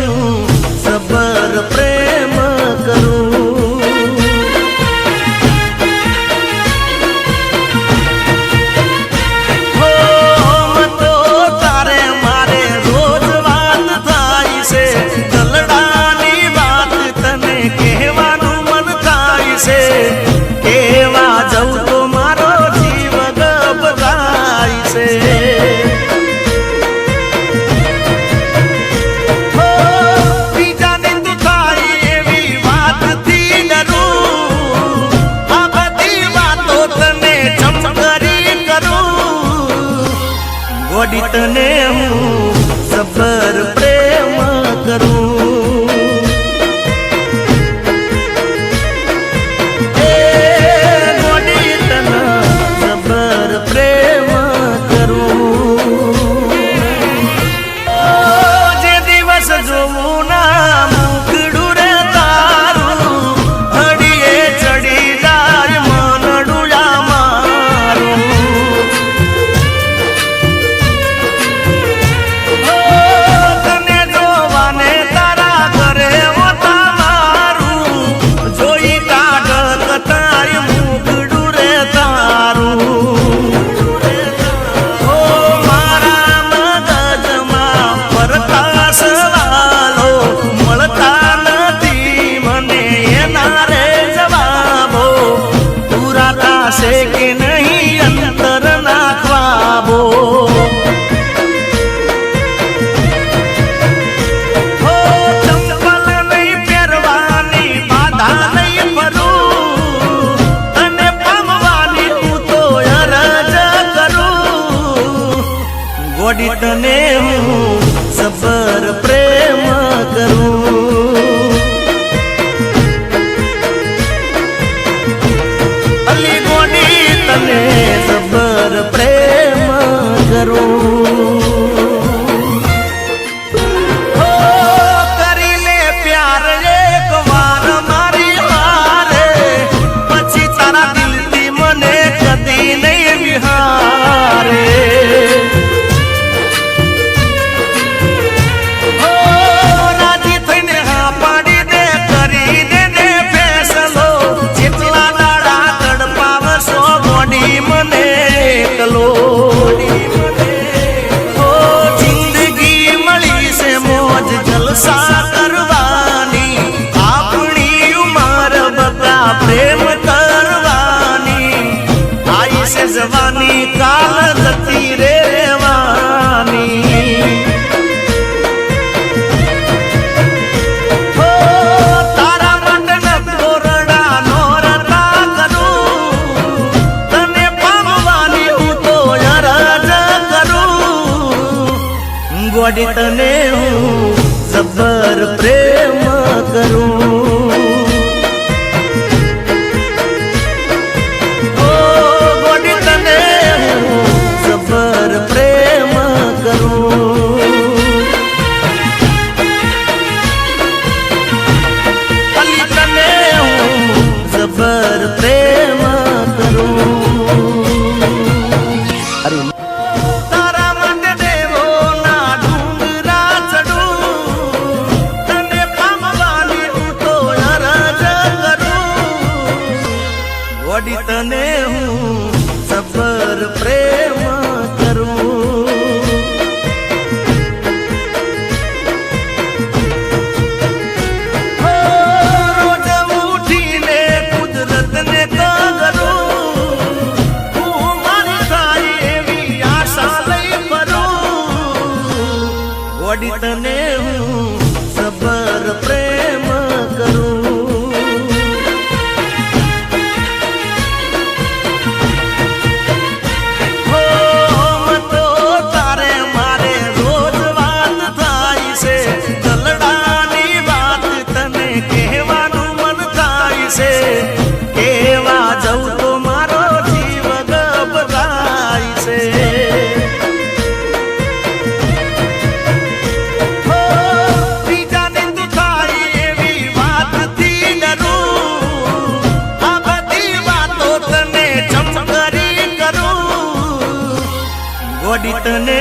हूँ सबर प्रेम करूँ। हो तो तारे मारे रोज बात थाई से, गलडानी बात तने कहवानु मन थाई से, केवा जाऊं तो मारो जीव घबराई से। गोडी तने हूँ सबर प्रेम करूँ। गोडी तना सबर प्रेम करूँ। जे दिवस जोऊं ना मुखडू रे तारू, हड़िए चढ़ी जाय मनडुया मारू। से के नहीं अंतर ना ख्वाबो, हो चंपल नहीं पेरवानी बाधा नहीं परू, तने पामवानी हूँ तो अरज करूँ। गोडी तने हूँ सबर प्रेम करूँ। सबर प्रेम करूं। हो करी ले प्यार एक बार मारी हारे, पछी तारा दिल दी मने कदी नहीं विहारे। हो राजी थईने हाँ पाड़ी दे, करी दे दे फैसलो, जितला दाड़ा तड़पावसो गोडी मने लो। हो जिंदगी मળી से मौज जलसा करवानी, अपनी उम्र बता प्रेम करवानी, आई से जवानी काल जती रेवानी। हो तारा मंडन तोरड़ा नोरता करूं, तने पामवानी हूँ तो अरज करूं। गोडी तने हूँ सबर प्रेम करूं। हो गोडी तने हूँ सबर प्रेम करूं। अली तने हूँ सबर प्रेम करूं। तारा मन देवो ना डूंगरा चढ़ूं, तने पामवानी हूँ तो अरज करूं। गोडी तने हूँ सबर प्रेम करूं। हो रोज उठीने कुदरत ने करूं, हूँ मारी थारी एवी आशा लई करूं। गोडी तने हूँ सबर प्रेम करूं। हो तो तारे मारे रोज बात थाई से, गलडानी बात तने कहवानु मन थाई से, केवा जाऊं तो मारो जीव घबराई से। हो बीजा निंद थाई एवी बात थी डरूं, आ बधी वातो तने चमकरी करूं। गोडी तने